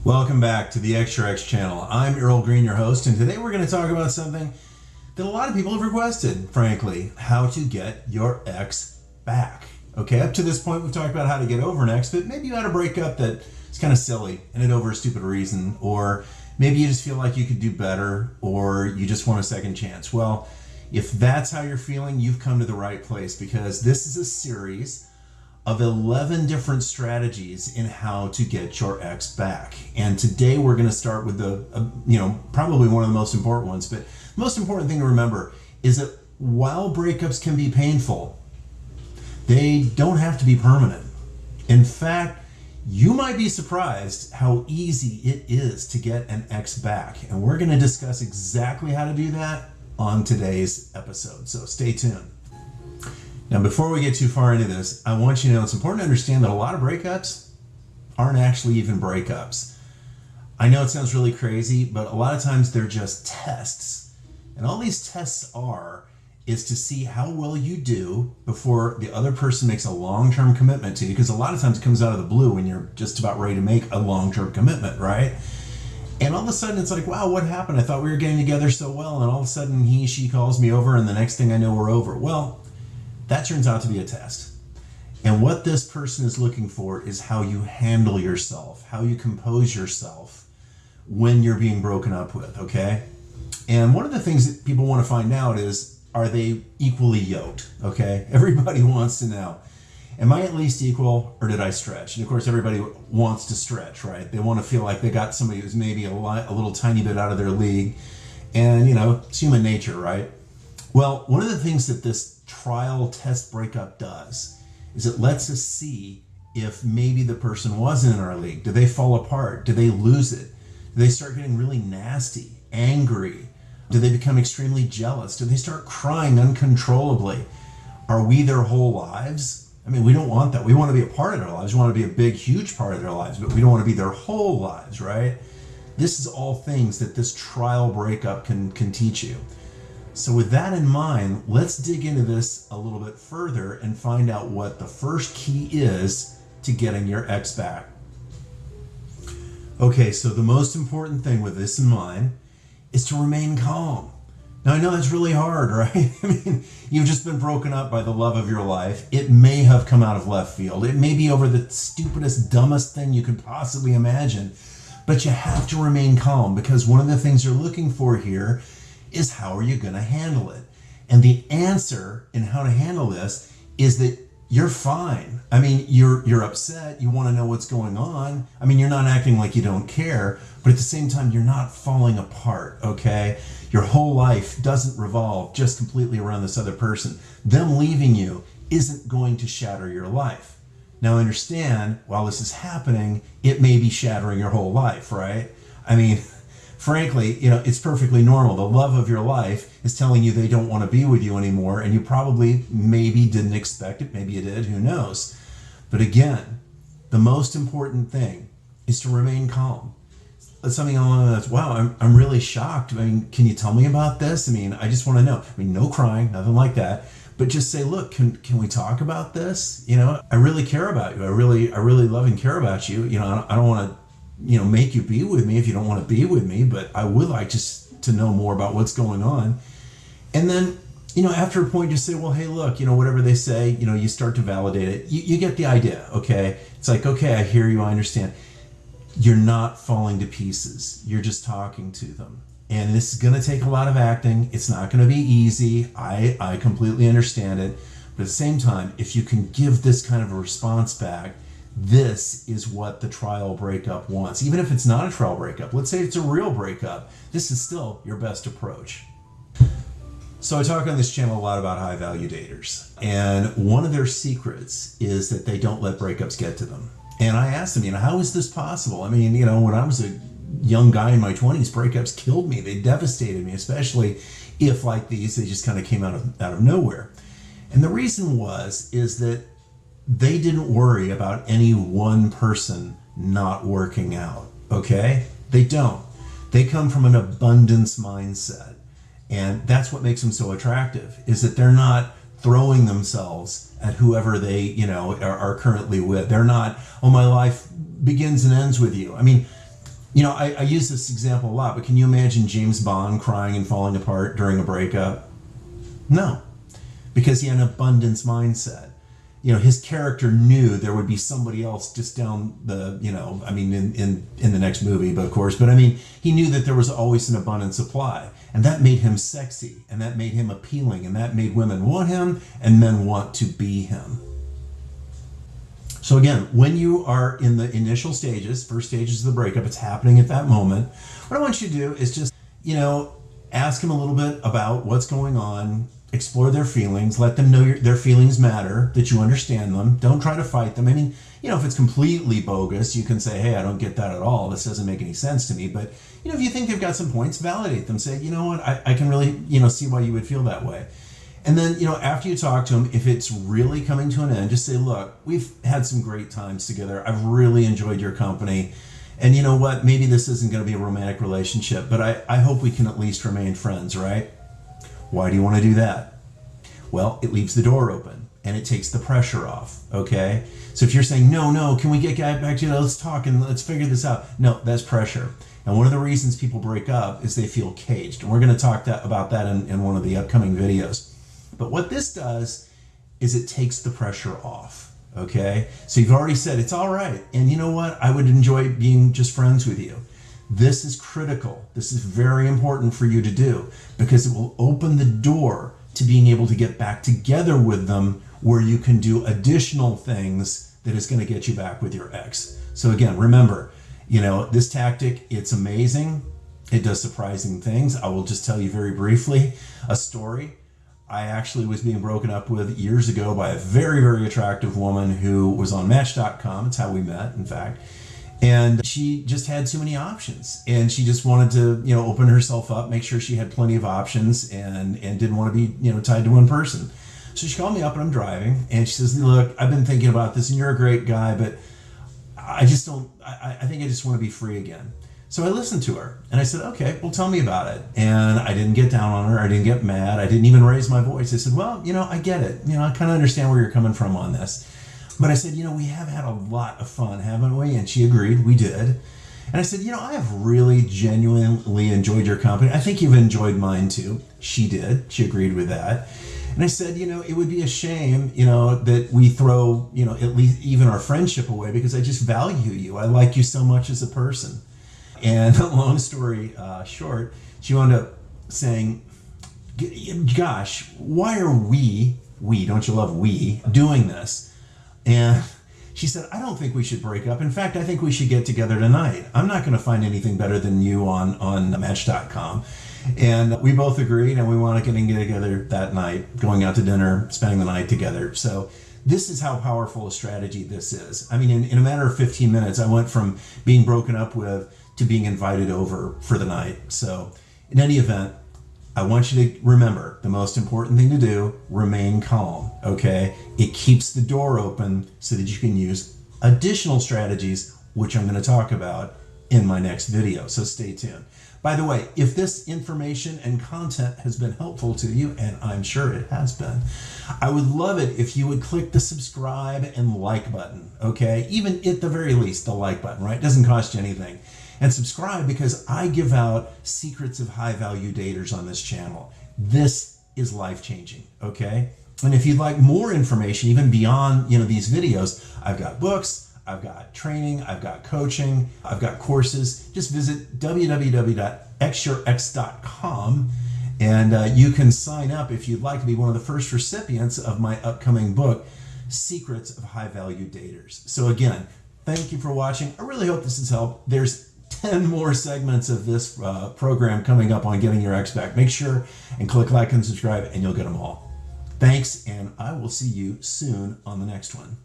Welcome back to the Extra X channel. I'm Errol, Greene, your host, and today we're going to talk about something that a lot of people have requested, frankly, how to get your ex back. Okay, up to this point we've talked about how to get over an ex, but maybe you had a breakup that is kind of silly, ended over a stupid reason, or maybe you just feel like you could do better, or you just want a second chance. Well, if that's how you're feeling, you've come to the right place, because this is a series of 11 different strategies in how to get your ex back. And today we're going to start with probably one of the most important ones. But the most important thing to remember is that while breakups can be painful, they don't have to be permanent. In fact, you might be surprised how easy it is to get an ex back. And we're going to discuss exactly how to do that on today's episode. So stay tuned. Now, before we get too far into this, I want you to know it's important to understand that a lot of breakups aren't actually even breakups. I know it sounds really crazy, but a lot of times they're just tests. And all these tests is to see how well you do before the other person makes a long-term commitment to you, because a lot of times it comes out of the blue when you're just about ready to make a long-term commitment, right? And all of a sudden it's like, wow, what happened? I thought we were getting together so well, and all of a sudden she calls me over, and the next thing I know we're over. Well, that turns out to be a test. And what this person is looking for is how you handle yourself, how you compose yourself when you're being broken up with, okay? And one of the things that people want to find out is, are they equally yoked, okay? Everybody wants to know, am I at least equal, or did I stretch? And of course, everybody wants to stretch, right? They want to feel like they got somebody who's maybe a little tiny bit out of their league. And, it's human nature, right? Well, one of the things that this trial test breakup does is it lets us see if maybe the person wasn't in our league. Do they fall apart? Do they lose it? Do they start getting really nasty, angry? Do they become extremely jealous? Do they start crying uncontrollably? Are we their whole lives? I mean, we don't want that. We want to be a part of their lives. We want to be a big, huge part of their lives, but we don't want to be their whole lives, right? This is all things that this trial breakup can teach you. So with that in mind, let's dig into this a little bit further and find out what the first key is to getting your ex back. Okay, so the most important thing with this in mind is to remain calm. Now, I know that's really hard, right? I mean, you've just been broken up by the love of your life. It may have come out of left field. It may be over the stupidest, dumbest thing you could possibly imagine. But you have to remain calm, because one of the things you're looking for here is how are you going to handle it? And the answer in how to handle this is that you're fine. I mean, you're upset. You want to know what's going on. I mean, you're not acting like you don't care, but at the same time, you're not falling apart, okay? Your whole life doesn't revolve just completely around this other person. Them leaving you isn't going to shatter your life. Now, understand, while this is happening, it may be shattering your whole life, right? I mean, frankly, it's perfectly normal. The love of your life is telling you they don't want to be with you anymore, and you probably maybe didn't expect it. Maybe you did, who knows? But again, the most important thing is to remain calm. It's something along those, wow, I'm really shocked. I mean, can you tell me about this? I mean, I just want to know. I mean, no crying, nothing like that. But just say, look, can we talk about this? I really care about you. I really love and care about you. I don't want to make you be with me if you don't want to be with me, but I would like just to know more about what's going on. And then, after a point, just say, well, hey, look, whatever they say, you start to validate it. You get the idea, okay? It's like, okay, I hear you, I understand. You're not falling to pieces. You're just talking to them. And this is going to take a lot of acting. It's not going to be easy. I completely understand it. But at the same time, if you can give this kind of a response back, this is what the trial breakup wants. Even if it's not a trial breakup, let's say it's a real breakup, this is still your best approach. So I talk on this channel a lot about high value daters, and one of their secrets is that they don't let breakups get to them. And I asked them, how is this possible? I mean, when I was a young guy in my 20s, breakups killed me. They devastated me, especially if, like these, they just kind of came out of nowhere. And the reason is that they didn't worry about any one person not working out, okay? They don't. They come from an abundance mindset. And that's what makes them so attractive, is that they're not throwing themselves at whoever they, are currently with. They're not, oh, my life begins and ends with you. I mean, You know, I use this example a lot, but can you imagine James Bond crying and falling apart during a breakup? No, because he had an abundance mindset. You know, his character knew there would be somebody else just down the, you know, I mean, in the next movie, but of course, but I mean, he knew that there was always an abundant supply, and that made him sexy, and that made him appealing, and that made women want him, and men want to be him. So again, when you are in the initial stages, first stages of the breakup, it's happening at that moment. What I want you to do is just, you know, ask him a little bit about what's going on, explore their feelings, let them know their feelings matter, that you understand them. Don't try to fight them. I mean, you know, if it's completely bogus, you can say, hey, I don't get that at all. This doesn't make any sense to me. But, you know, if you think they've got some points, validate them. Say, you know what, I can really, you know, see why you would feel that way. And then, you know, after you talk to them, if it's really coming to an end, just say, look, we've had some great times together. I've really enjoyed your company. And you know what? Maybe this isn't going to be a romantic relationship, but I hope we can at least remain friends, right? Why do you want to do that? Well, it leaves the door open and it takes the pressure off, okay? So if you're saying, no, can we get back to you? Let's talk and let's figure this out. No, that's pressure. And one of the reasons people break up is they feel caged. And we're going to talk about that in one of the upcoming videos. But what this does is it takes the pressure off, okay? So you've already said, it's all right. And you know what? I would enjoy being just friends with you. This is critical. This is very important for you to do because it will open the door to being able to get back together with them where you can do additional things that is going to get you back with your ex. So again, remember, you know, this tactic, it's amazing. It does surprising things. I will just tell you very briefly a story. I actually was being broken up with years ago by a very, very attractive woman who was on Match.com. It's how we met, in fact. And she just had too many options. And she just wanted to, you know, open herself up, make sure she had plenty of options and didn't want to be, you know, tied to one person. So she called me up and I'm driving and she says, look, I've been thinking about this and you're a great guy, but I just don't, I think I just want to be free again. So I listened to her and I said, okay, well, tell me about it. And I didn't get down on her. I didn't get mad. I didn't even raise my voice. I said, well, you know, I get it. You know, I kind of understand where you're coming from on this. But I said, you know, we have had a lot of fun, haven't we? And she agreed, we did. And I said, you know, I have really genuinely enjoyed your company. I think you've enjoyed mine too. She did. She agreed with that. And I said, you know, it would be a shame, you know, that we throw, you know, at least even our friendship away because I just value you. I like you so much as a person. And long story short, she wound up saying, gosh, why are we, don't you love we, doing this? And she said, I don't think we should break up. In fact, I think we should get together tonight. I'm not going to find anything better than you on Match.com. And we both agreed, and we want to get together that night, going out to dinner, spending the night together. So this is how powerful a strategy this is. I mean, in a matter of 15 minutes, I went from being broken up with to being invited over for the night. So in any event, I want you to remember the most important thing to do, remain calm, okay? It keeps the door open so that you can use additional strategies, which I'm going to talk about in my next video. So stay tuned. By the way, if this information and content has been helpful to you, and I'm sure it has been, I would love it if you would click the subscribe and like button, okay? Even at the very least, the like button, right? It doesn't cost you anything. And subscribe because I give out secrets of high-value daters on this channel. This is life-changing, okay? And if you'd like more information, even beyond, you know, these videos, I've got books, I've got training, I've got coaching, I've got courses. Just visit www.xyourx.com and you can sign up if you'd like to be one of the first recipients of my upcoming book, Secrets of High-Value Daters. So again, thank you for watching. I really hope this has helped. There's 10 more segments of this program coming up on getting your ex back. Make sure and click like and subscribe and you'll get them all. Thanks, and I will see you soon on the next one.